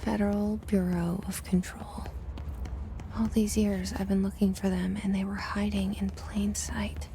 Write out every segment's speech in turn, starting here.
Federal Bureau of Control. All these years I've been looking for them and they were hiding in plain sight.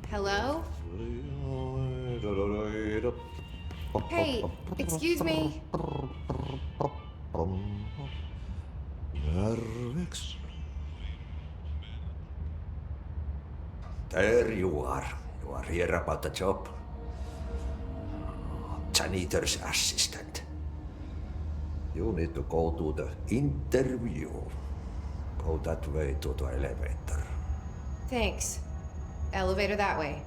Hello? Hey, excuse me. There you are. You are here about the job. Janitor's assistant. You need to go to the interview. Go that way to the elevator. Thanks. Elevator that way.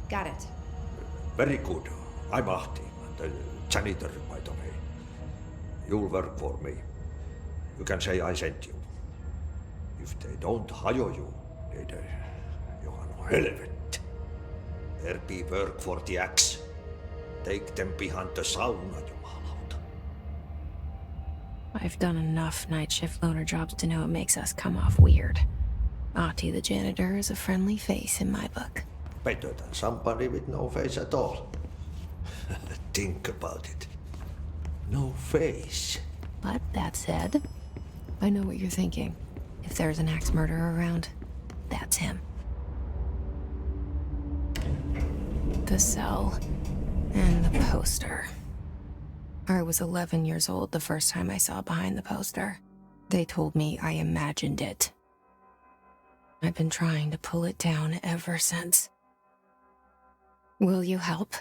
Got it. Very good. I'm Ahti, the janitor, by the way. You'll work for me. You can say I sent you. If they don't hire you, you are no helvet. There be work for the axe. Take them behind the sauna, jumalauta. I've done enough night shift loner jobs to know it makes us come off weird. Ahti the janitor is a friendly face in my book. Better than somebody with no face at all. Think about it. No face. But that said, I know what you're thinking. If there's an axe murderer around, that's him. The cell and the poster. I was 11 years old the first time I saw behind the poster. They told me I imagined it. I've been trying to pull it down ever since. Will you help?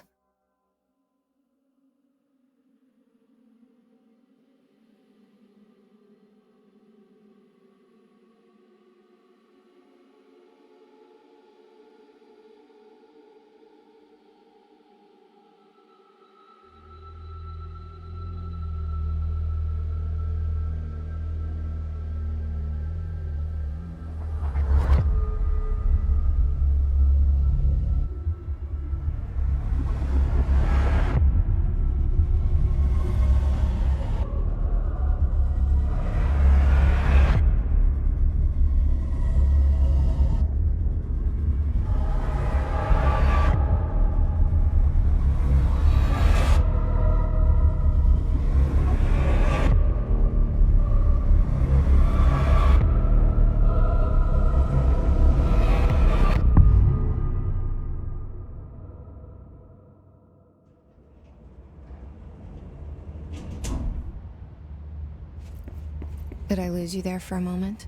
Did I lose you there for a moment?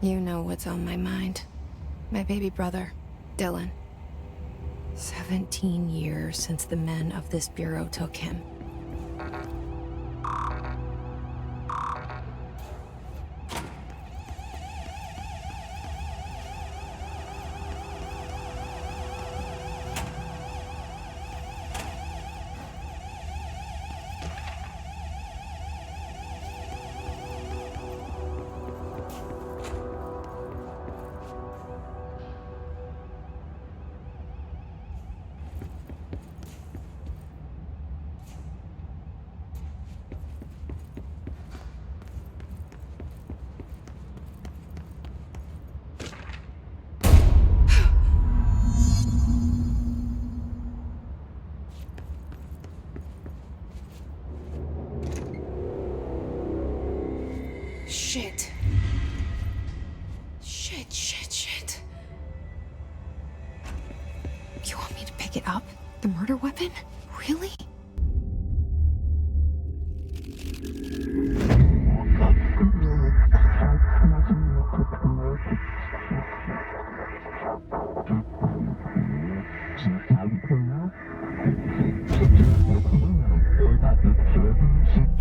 You know what's on my mind. My baby brother, Dylan. 17 years since the men of this bureau took him. Shit. Shit. You want me to pick it up? The murder weapon? Really?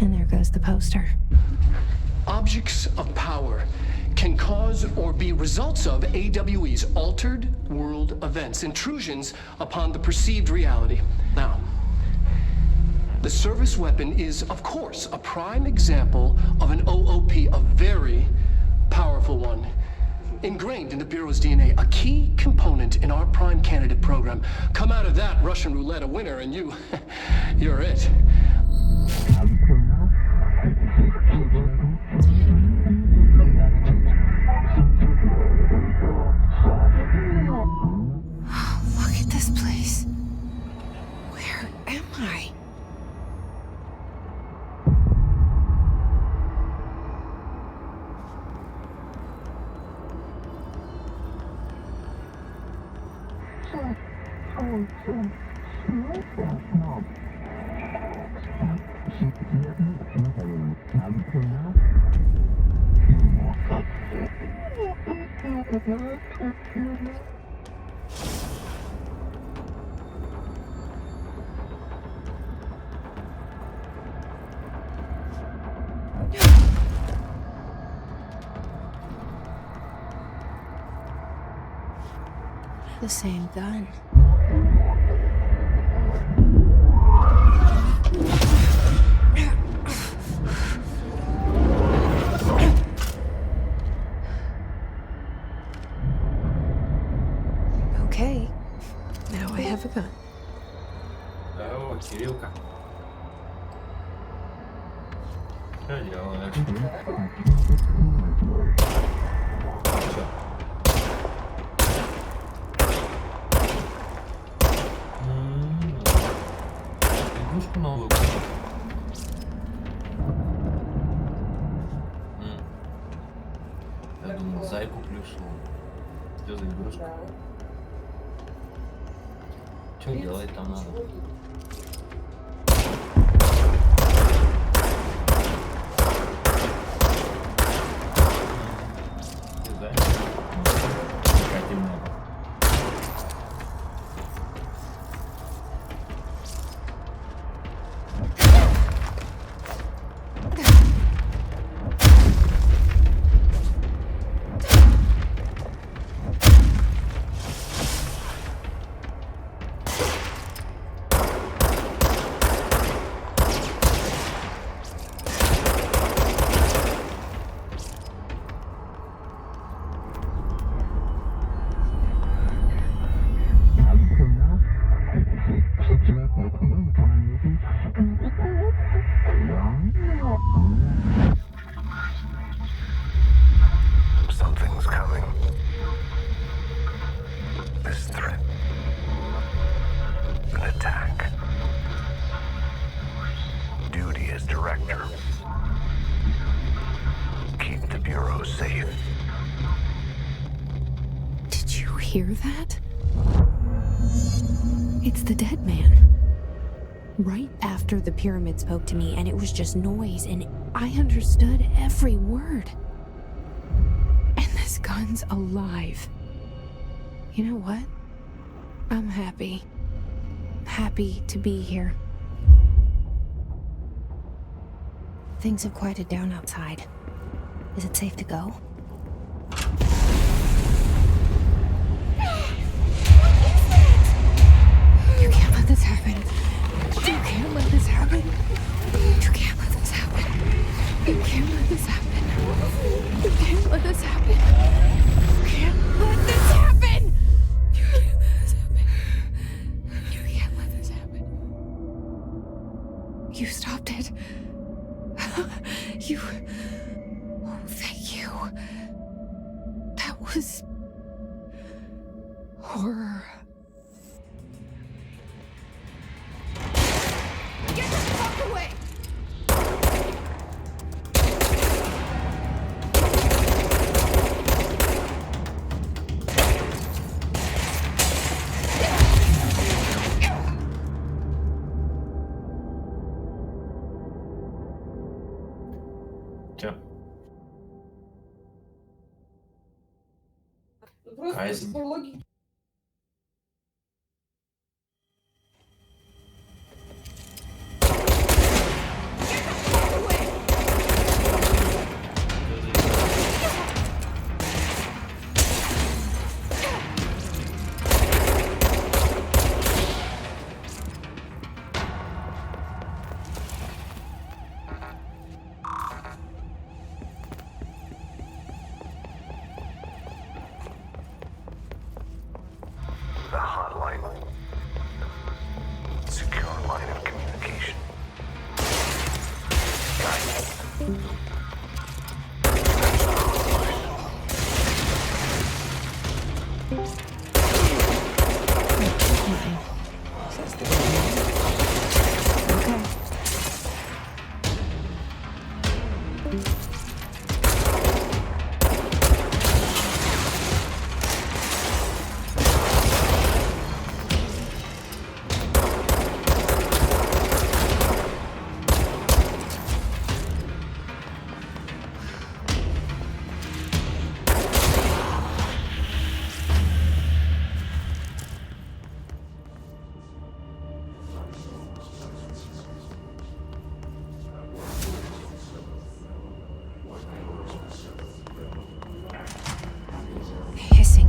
And there goes the the poster. Objects of power can cause or be results of AWE's altered world events, intrusions upon the perceived reality. Now, the service weapon is, of course, a prime example of an OOP, a very powerful one. Ingrained in the Bureau's DNA, a key component in our prime candidate program. Come out of that Russian roulette a winner and you're it. Look at this place. Where am I? The same gun. Okay, now I have a gun. О, Кириллка. Что делаешь? Игрушку новую купил. Я думал, зайку плюшевую. Что за игрушка? Что делать там надо? Something's coming. This threat. An attack. Duty as director. Keep the Bureau safe. Did you hear that? It's the dead man. Right after the pyramid spoke to me, and it was just noise, and I understood every word. And this gun's alive. You know what? I'm happy. Happy to be here. Things have quieted down outside. Is it safe to go? You can't let this happen. You can't let this happen. You can't let this happen. You can't let this happen. You can't let this happen. You can't let this happen. You can't let this happen. You can't let this happen. You stopped it. You... Oh, thank you. That was... horror. Get the fuck away! Чё? Кайзен. a hotline. Secure line of communication.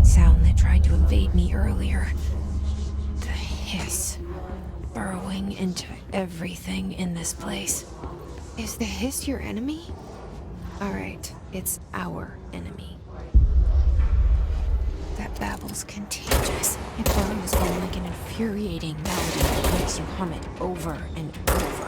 Sound that tried to invade me earlier. The hiss, burrowing into everything in this place. Is the hiss your enemy? Alright, it's our enemy. That babble's contagious. It burrows in like an infuriating melody that makes you hum it over and over.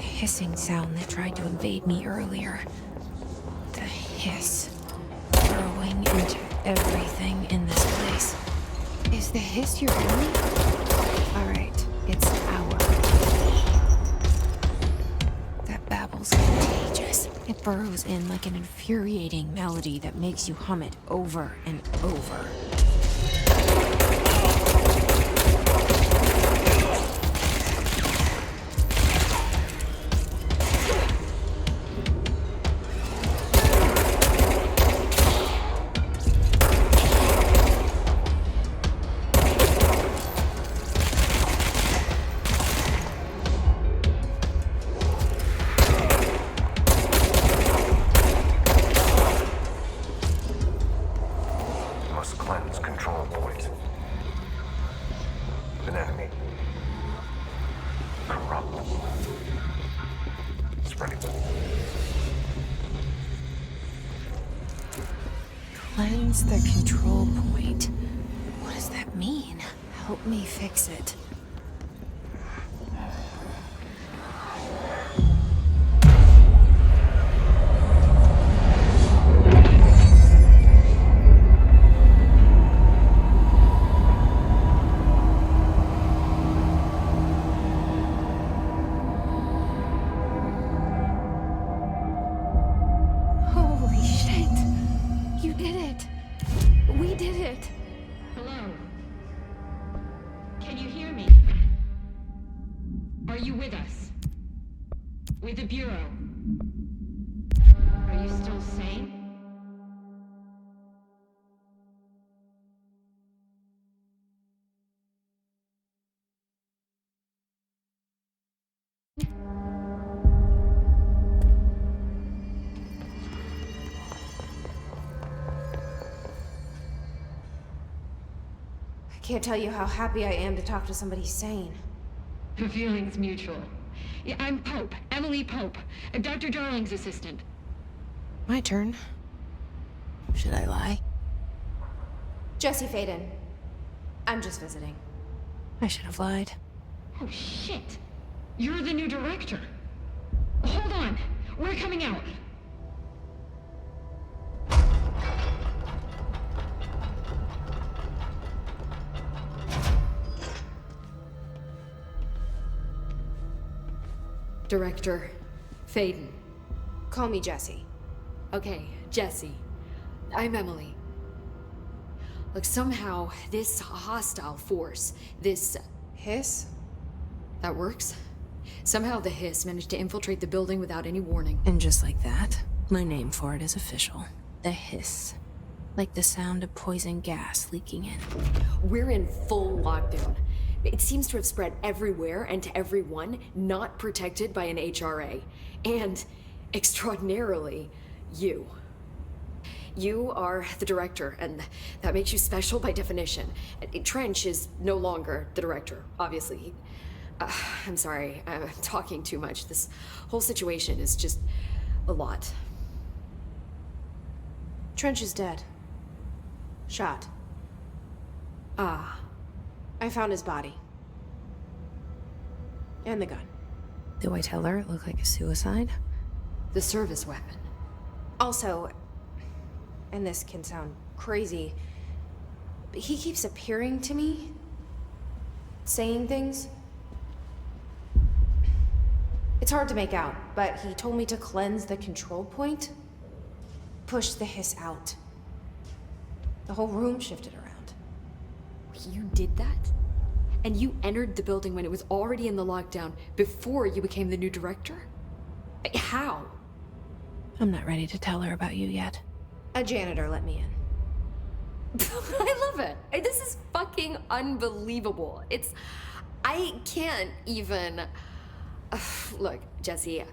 Hissing sound that tried to invade me earlier. The hiss, burrowing into everything in this place. Is the hiss your enemy? Alright, it's our. That babble's contagious. It burrows in like an infuriating melody that makes you hum it over and over. Cleanse the control point. What does that mean? Help me fix it. With the Bureau. Are you still sane? I can't tell you how happy I am to talk to somebody sane. The feeling's mutual. Yeah, I'm Pope, Emily Pope, Dr. Darling's assistant. My turn. Should I lie? Jesse Feyden. I'm just visiting. I should have lied. Oh, shit. You're the new director. Hold on. We're coming out. Director Feyden. Call me Jesse. Okay, Jesse. I'm Emily. Look, somehow this hostile force, this... Hiss? that works? Somehow the hiss managed to infiltrate the building without any warning. And just like that, my name for it is official. The hiss. Like the sound of poison gas leaking in. We're in full lockdown. It seems to have spread everywhere and to everyone not protected by an HRA. And, extraordinarily, you. You are the director, and that makes you special by definition. Trench is no longer the director, obviously. I'm sorry, I'm talking too much. This whole situation is just a lot. Trench is dead. Shot. Ah. I found his body. And the gun. Do I tell her it looked like a suicide? The service weapon. Also, and this can sound crazy, but he keeps appearing to me, saying things. It's hard to make out, but he told me to cleanse the control point, push the hiss out. The whole room shifted around. You did that? And you entered the building when it was already in the lockdown before you became the new director? How? I'm not ready to tell her about you yet. A janitor let me in. I love it. This is fucking unbelievable. I can't even... Look, Jesse,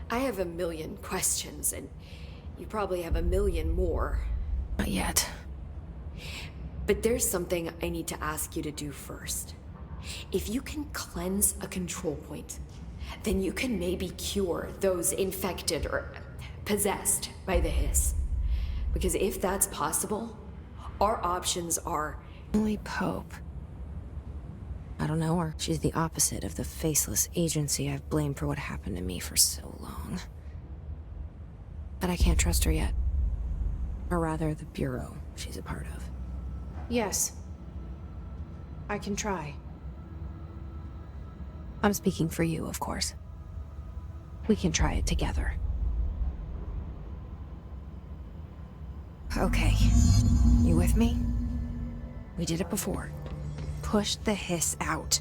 I have a million questions, and you probably have a million more. Not yet. But there's something I need to ask you to do first. If you can cleanse a control point, then you can maybe cure those infected or possessed by the hiss. Because if that's possible, our options are... Emily Pope. I don't know her. She's the opposite of the faceless agency I've blamed for what happened to me for so long. But I can't trust her yet. Or rather, the Bureau she's a part of. Yes. I can try. I'm speaking for you, of course. We can try it together. Okay. You with me? We did it before. Push the hiss out.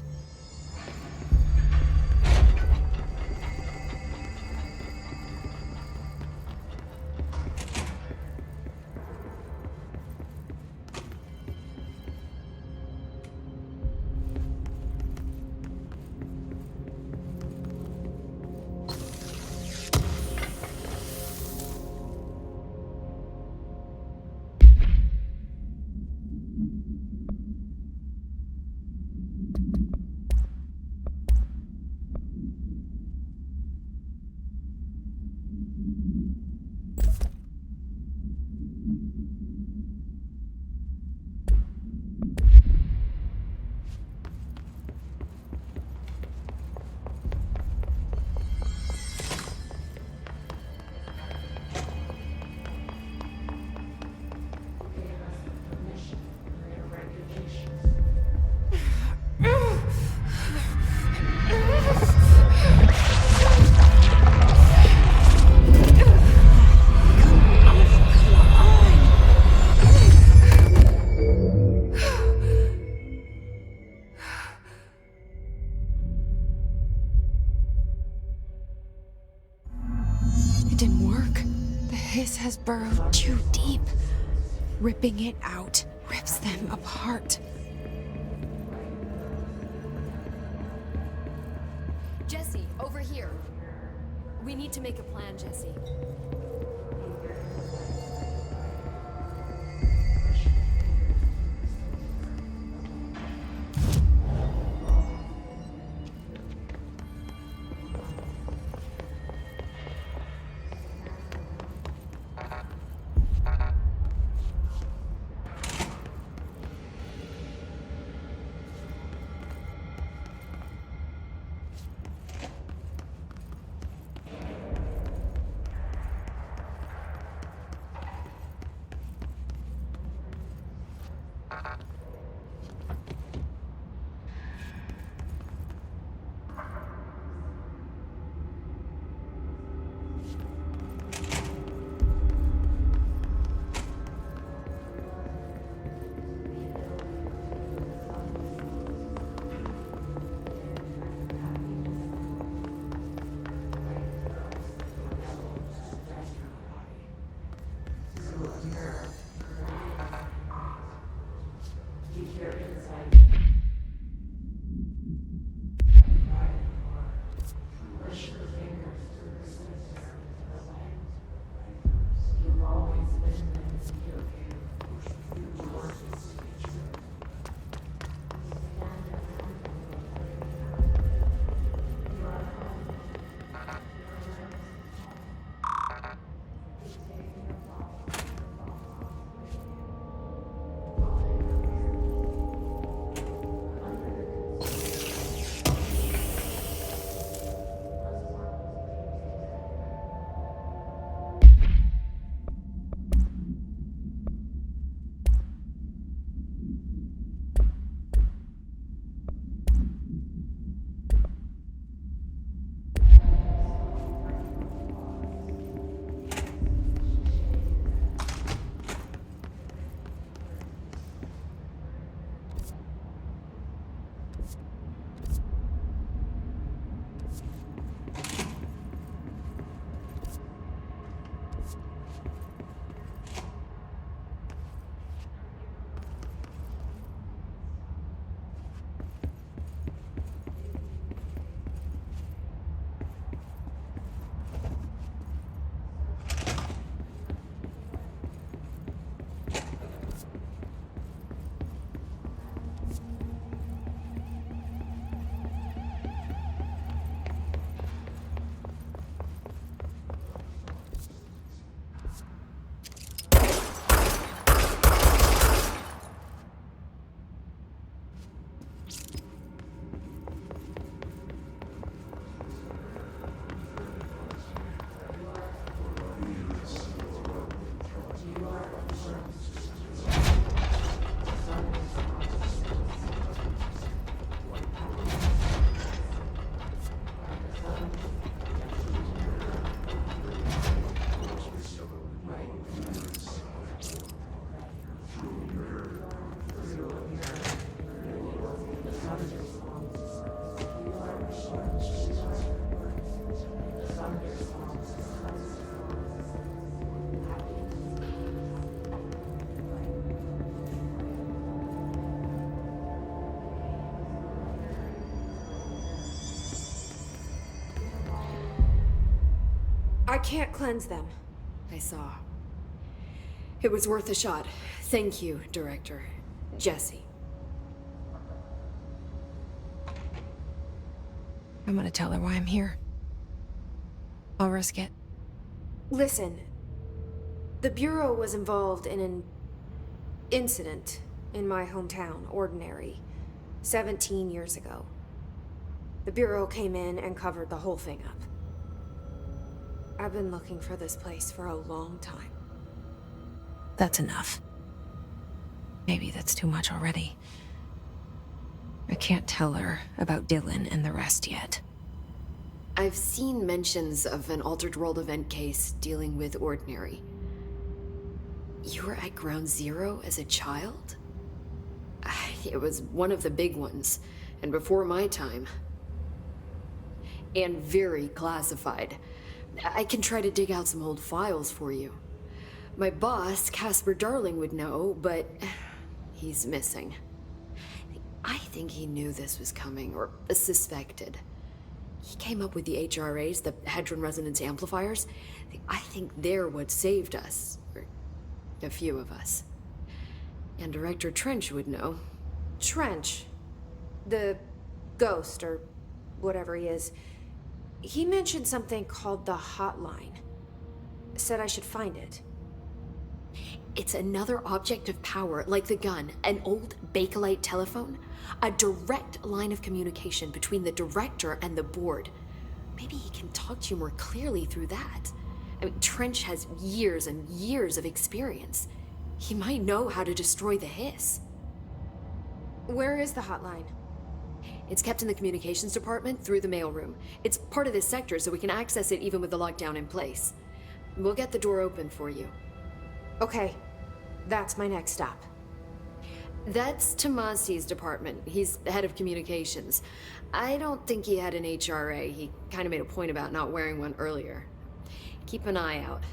didn't work. The hiss has burrowed too deep. Ripping it out rips them apart. Jesse, over here. We need to make a plan, Jesse. I can't cleanse them. I saw. It was worth a shot. Thank you, Director. Jesse. I'm gonna tell her why I'm here. I'll risk it. Listen, the Bureau was involved in an incident in my hometown, Ordinary, 17 years ago. The Bureau came in and covered the whole thing up. I've been looking for this place for a long time. That's enough. Maybe that's too much already. I can't tell her about Dylan and the rest yet. I've seen mentions of an Altered World event case dealing with Ordinary. You were at Ground Zero as a child? It was one of the big ones, and before my time. and very classified. I can try to dig out some old files for you. My boss, Casper Darling, would know, but he's missing. I think he knew this was coming, or suspected. He came up with the HRAs, the Hadron Resonance Amplifiers. I think they're what saved us, or a few of us. And Director Trench would know. Trench? The ghost, or whatever he is. He mentioned something called the hotline. Said I should find it. It's another object of power, like the gun, an old Bakelite telephone. A direct line of communication between the director and the board. Maybe he can talk to you more clearly through that. I mean, Trench has years and years of experience. He might know how to destroy the hiss. Where is the hotline? It's kept in the communications department through the mailroom. It's part of this sector, so we can access it even with the lockdown in place. We'll get the door open for you. Okay, that's my next stop. That's Tomasi's department. He's the head of communications. I don't think he had an HRA. He kind of made a point about not wearing one earlier. Keep an eye out.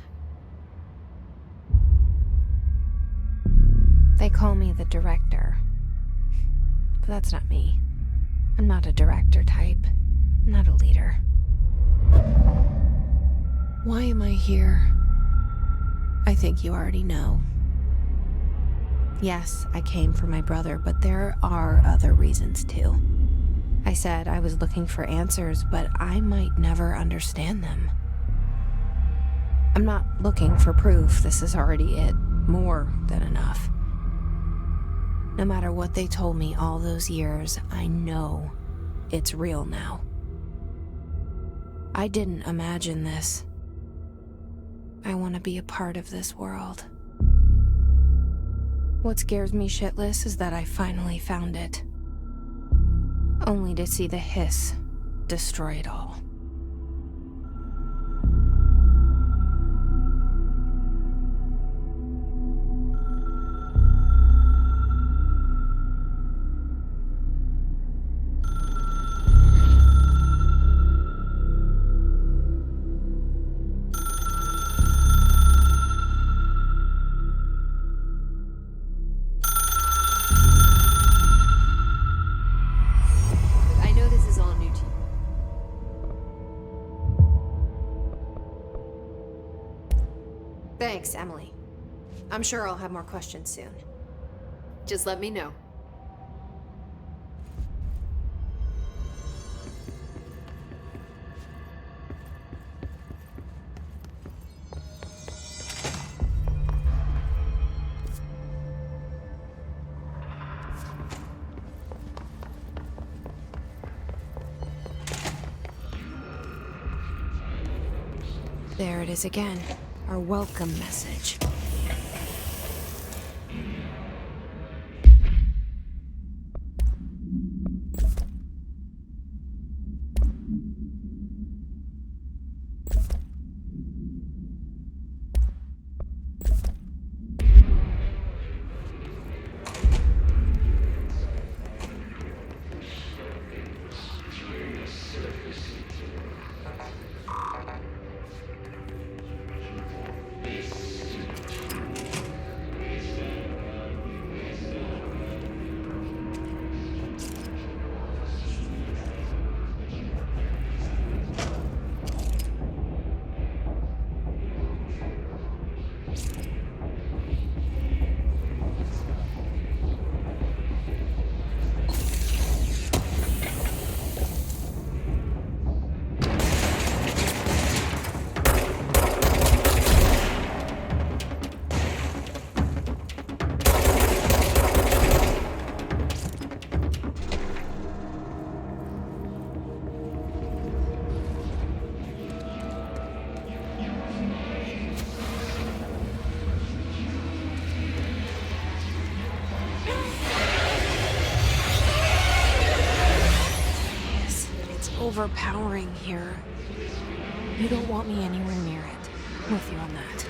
They call me the director. But that's not me. I'm not a director type. I'm not a leader. Why am I here? I think you already know. Yes, I came for my brother, but there are other reasons too. I said I was looking for answers, but I might never understand them. I'm not looking for proof. This is already it. More than enough. No matter what they told me all those years, I know it's real now. I didn't imagine this. I want to be a part of this world. What scares me shitless is that I finally found it. Only to see the hiss destroy it all. Thanks, Emily. I'm sure I'll have more questions soon. Just let me know. There it is again. Our welcome message. Overpowering here. You don't want me anywhere near it. I'm with you on that.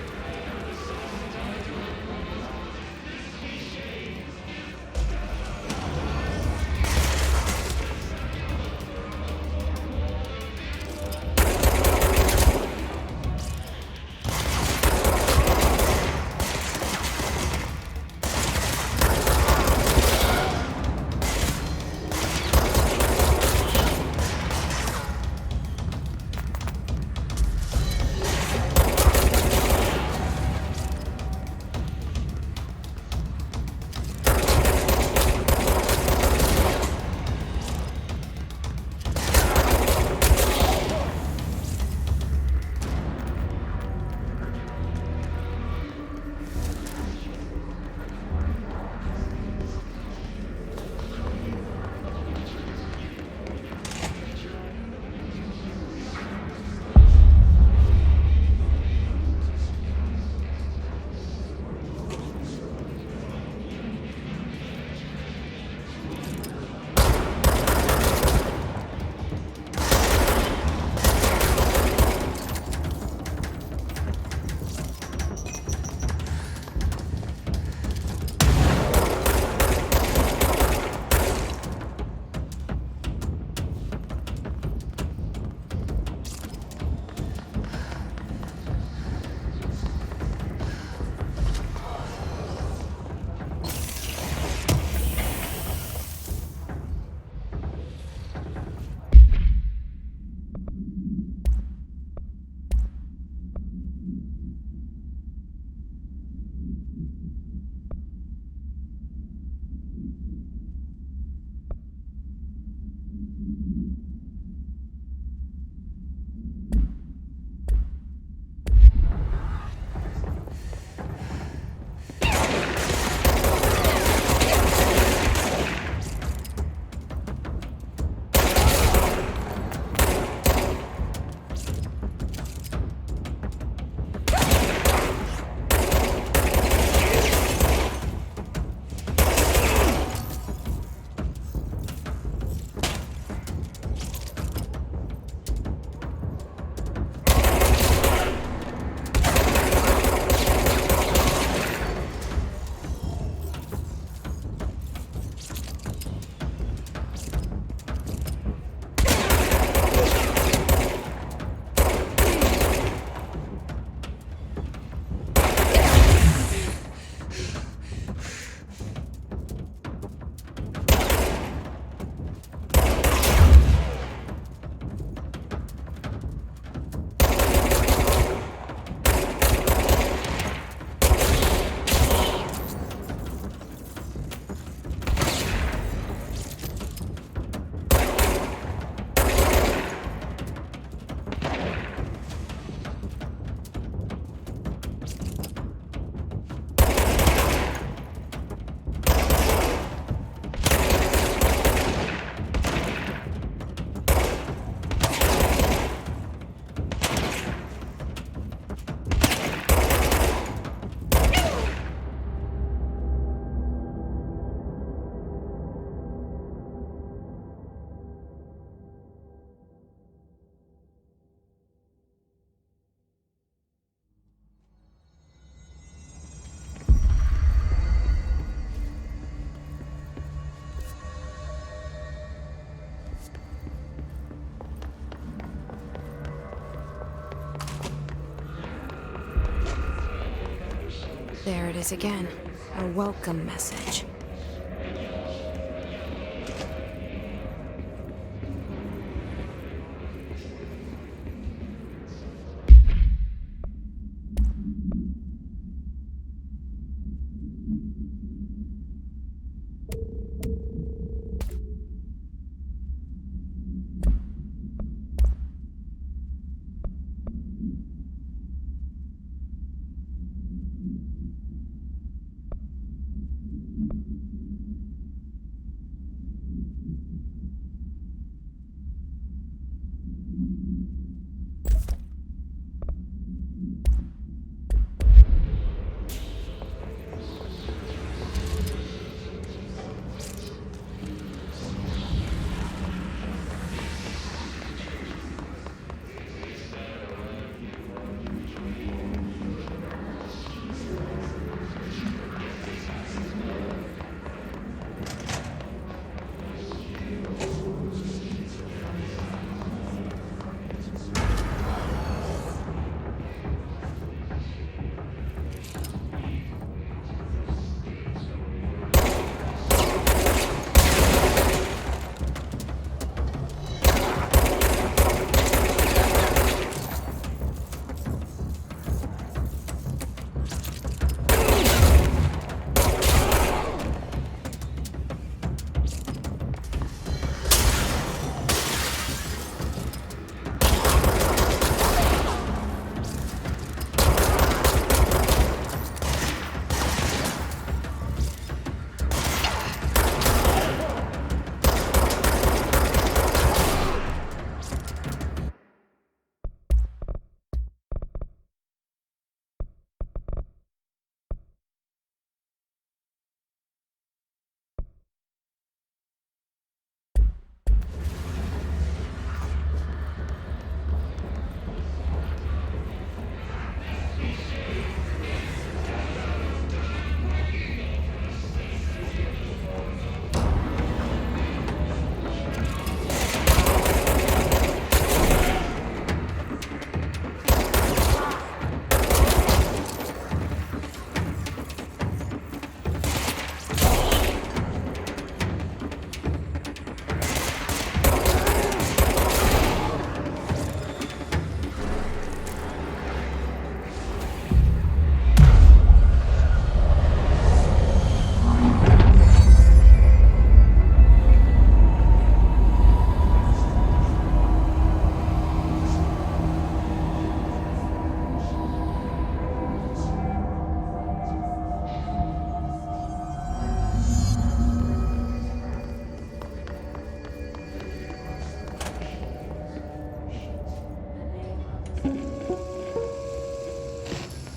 There it is again. A welcome message.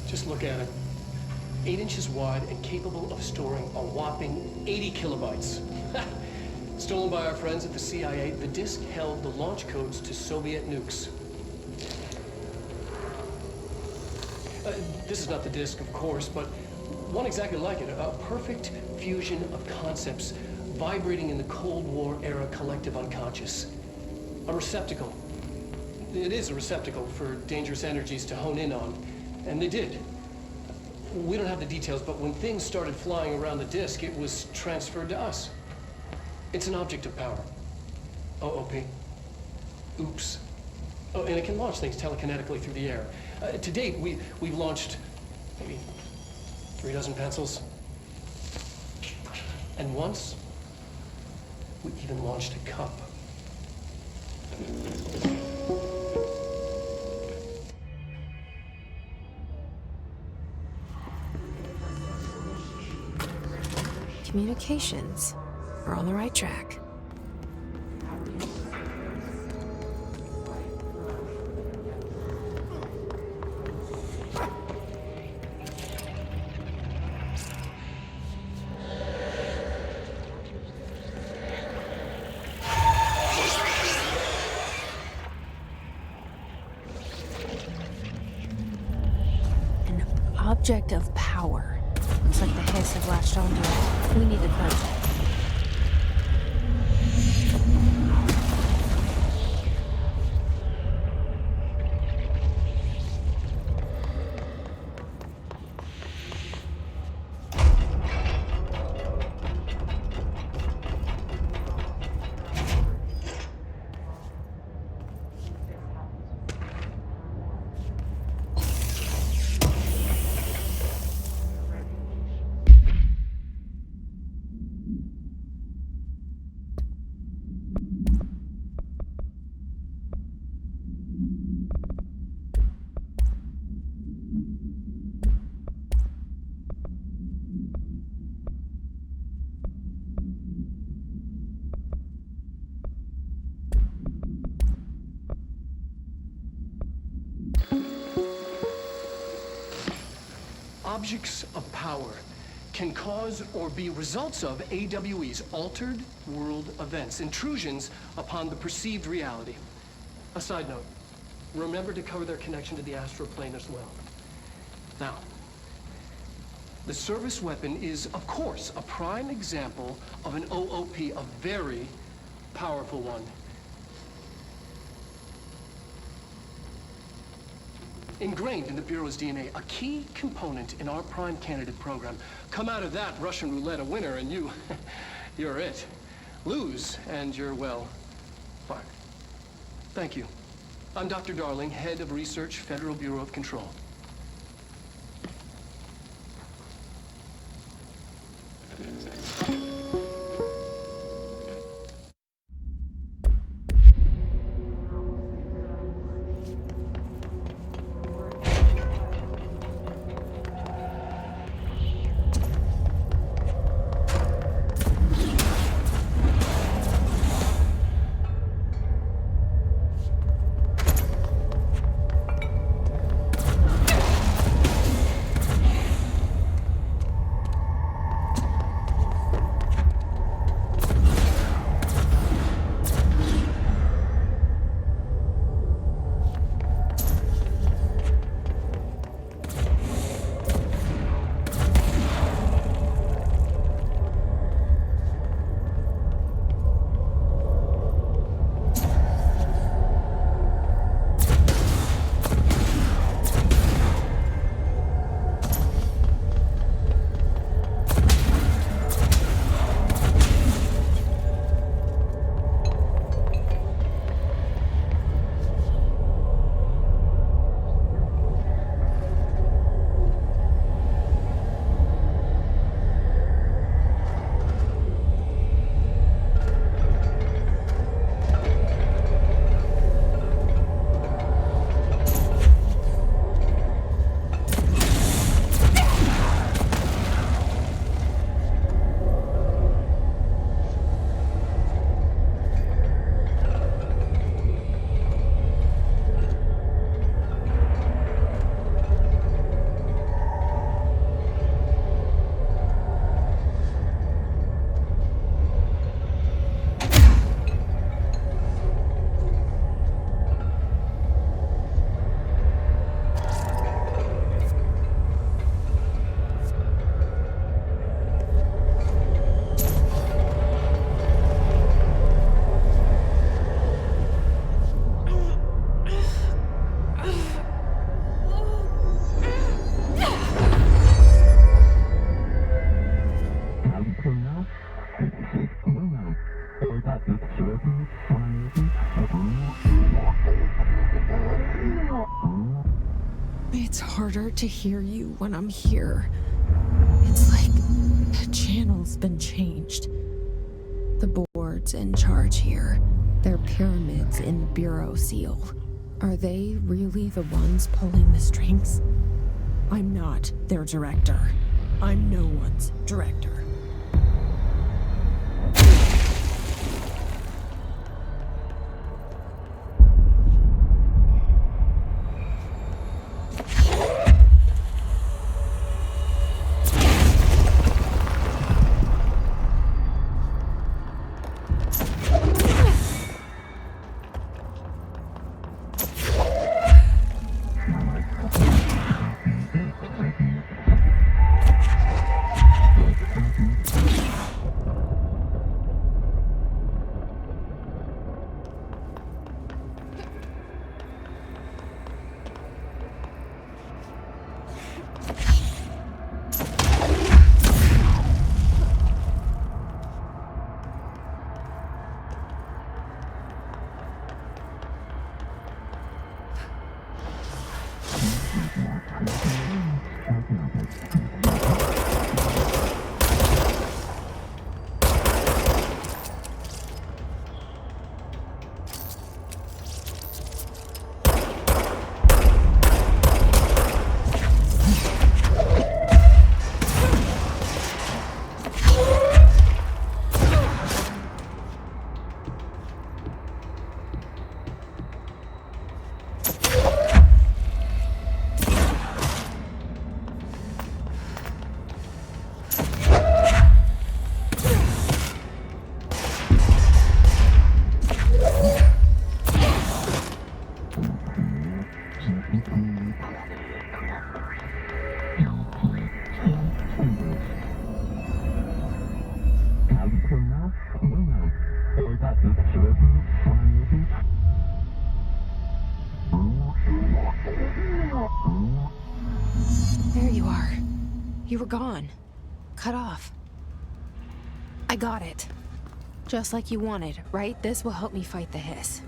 Just look at it. 8 inches wide and capable of storing a whopping 80 kilobytes. Stolen by our friends at the CIA, the disk held the launch codes to Soviet nukes. This is not the disk, of course, but one exactly like it. A perfect fusion of concepts vibrating in the Cold War era collective unconscious. A receptacle. It is a receptacle for dangerous energies to hone in on. And they did. We don't have the details, but when things started flying around the disk, it was transferred to us. It's an object of power. OOP. Oops. Oh, and it can launch things telekinetically through the air. To date, we've launched maybe 3 dozen pencils. And once, we even launched a cup. Communications. We're on the right track. An object of power. Looks like the Hiss have latched onto it. We need to close it. objects of power can cause or be results of AWE's altered world events, intrusions upon the perceived reality. A side note, remember to cover their connection to the astral plane as well. Now, the service weapon is, of course, a prime example of an OOP, a very powerful one. Ingrained in the Bureau's DNA, a key component in our prime candidate program. Come out of that Russian roulette a winner and you're it. Lose and you're, well, fired. Thank you. I'm Dr. Darling, Head of Research, Federal Bureau of Control. It's harder to hear you when I'm here. It's like the channel's been changed. The board's in charge here. They're pyramids in the Bureau seal. Are they really the ones pulling the strings? I'm not their director. I'm no one's director. There you are. You were gone. Cut off. I got it. Just like you wanted, right? This will help me fight the hiss.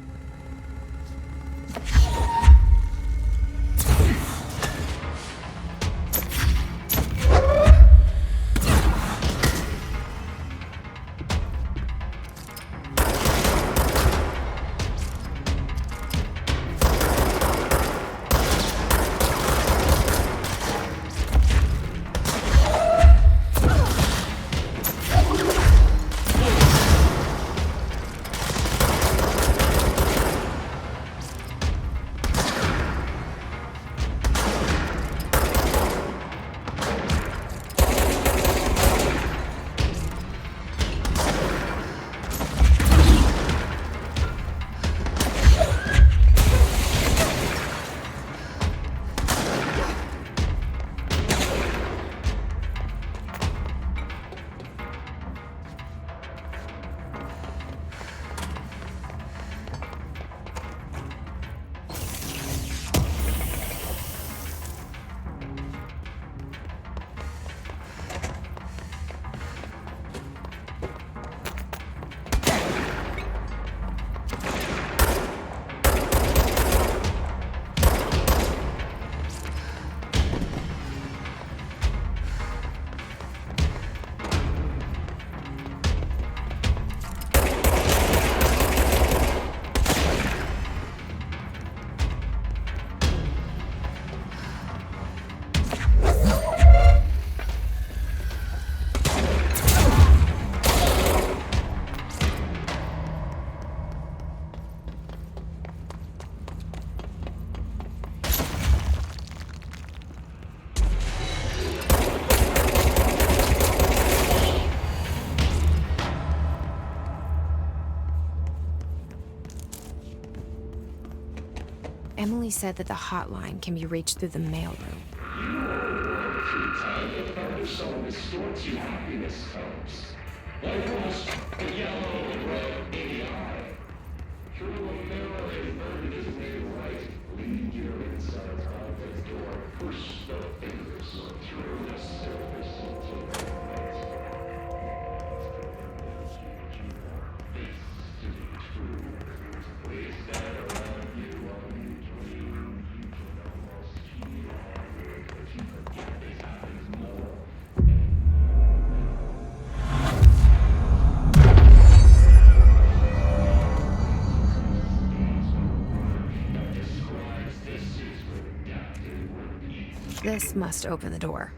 Emily said that the hotline can be reached through the mailroom. This must open the door.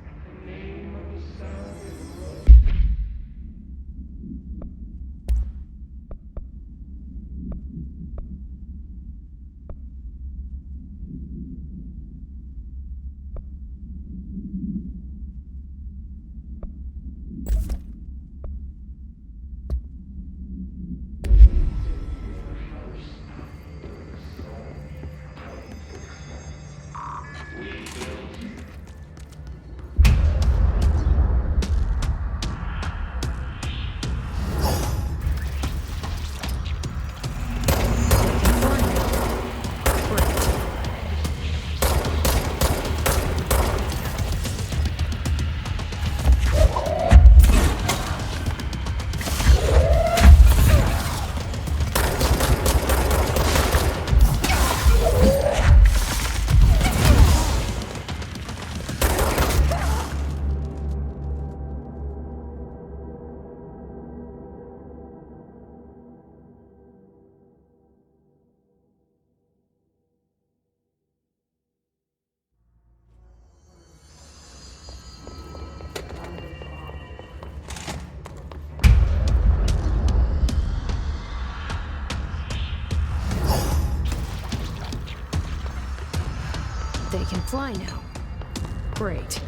They can fly now. Great.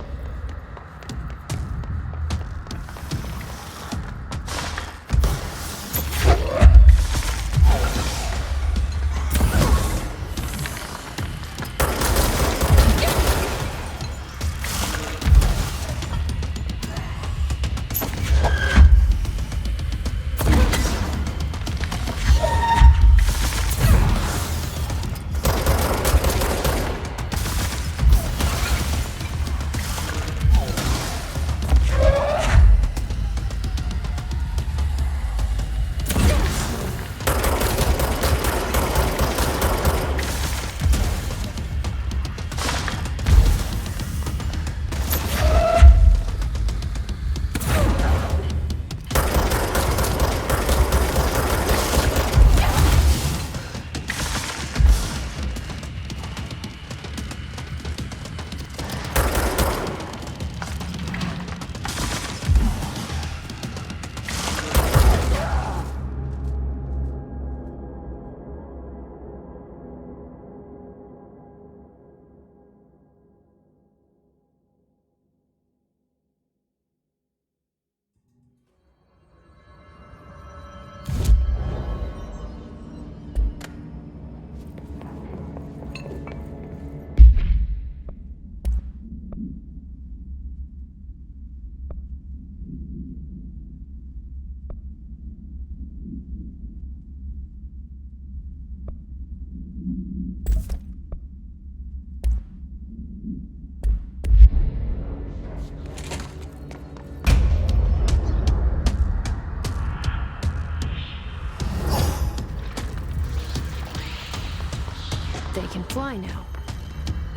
I now?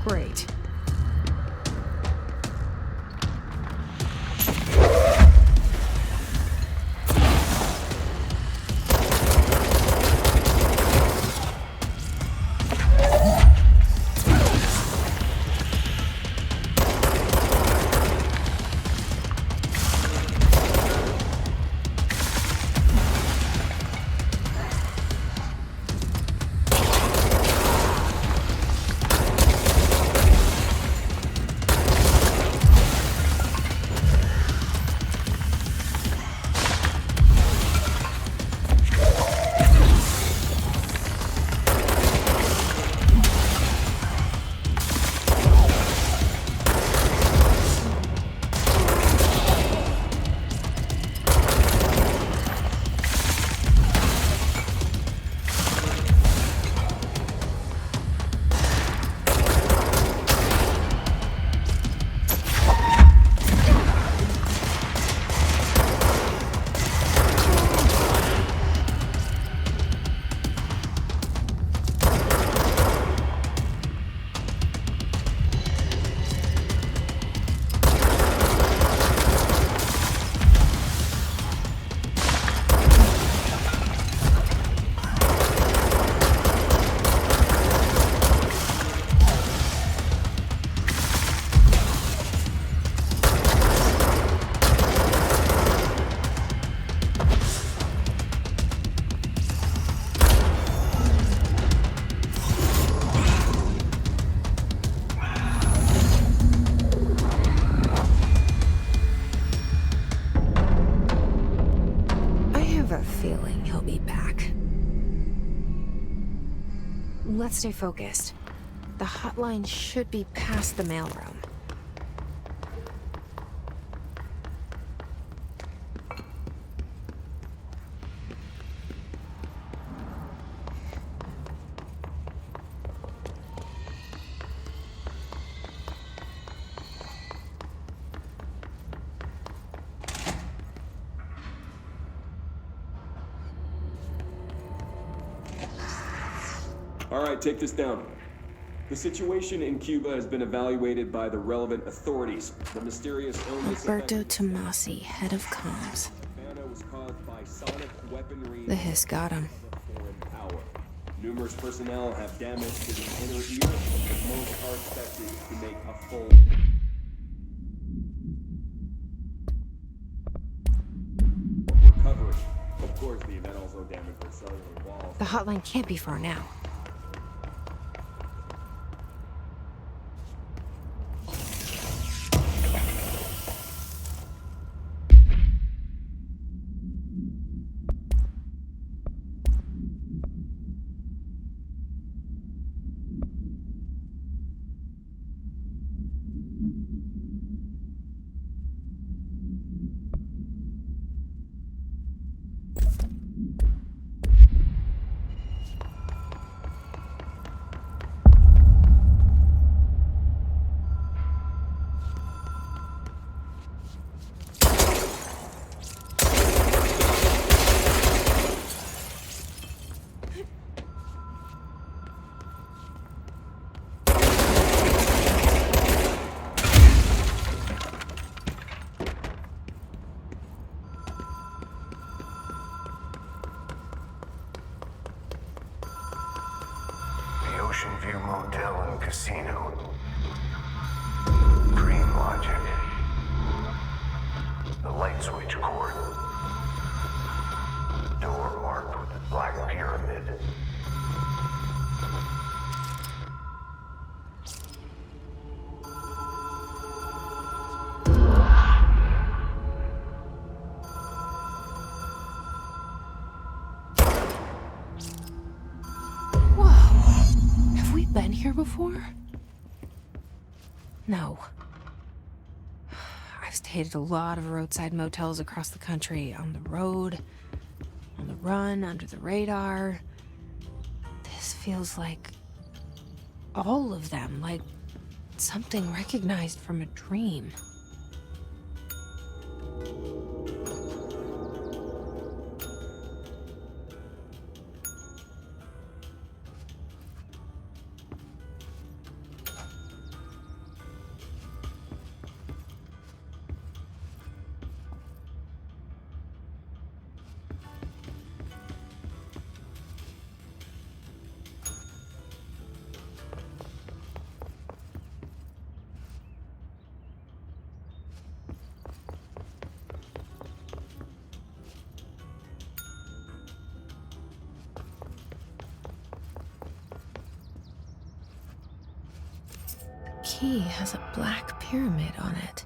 Great. Let's stay focused. The hotline should be past the mailroom. All right, take this down. The situation in Cuba has been evaluated by the relevant authorities. The mysterious illness Roberto Tomasi, head of comms. was caused by sonic weaponry. The hiss got him. Foreign power. Numerous personnel have damage to the inner ear, but most are expected to make a full. Recovery. Of course, the event also damaged the cellular walls. The hotline can't be far now. Ocean View Motel and Casino. Dream Logic. The light switch cord. Door marked with the black pyramid. Been here before? No. I've stayed at a lot of roadside motels across the country, on the road, on the run, under the radar. This feels like all of them, like something recognized from a dream. key has a black pyramid on it.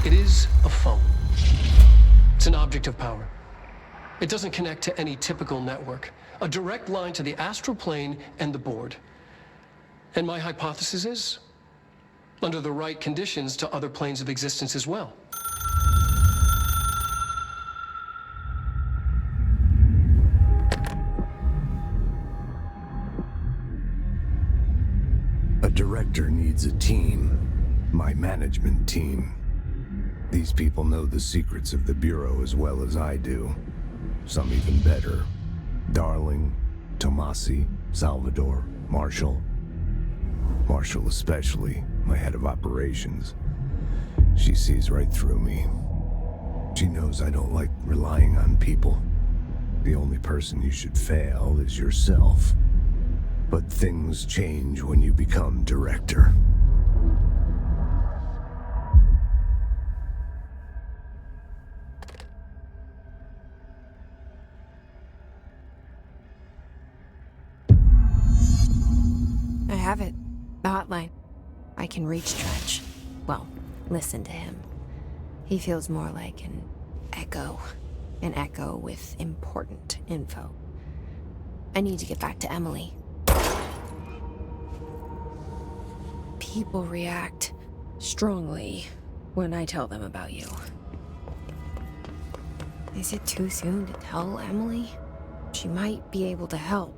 It is a phone. It's an object of power. It doesn't connect to any typical network. A direct line to the astral plane and the board. And my hypothesis is, under the right conditions, to other planes of existence as well. A director needs a team. My management team. These people know the secrets of the Bureau as well as I do. Some even better. Darling, Tomasi, Salvador, Marshall. Marshall especially, my head of operations. She sees right through me. She knows I don't like relying on people. The only person you should fail is yourself. But things change when you become director. I have it. The hotline. I can reach Trench. Well, listen to him. He feels more like an echo. An echo with important info. I need to get back to Emily. People react strongly when I tell them about you. Is it too soon to tell Emily? She might be able to help.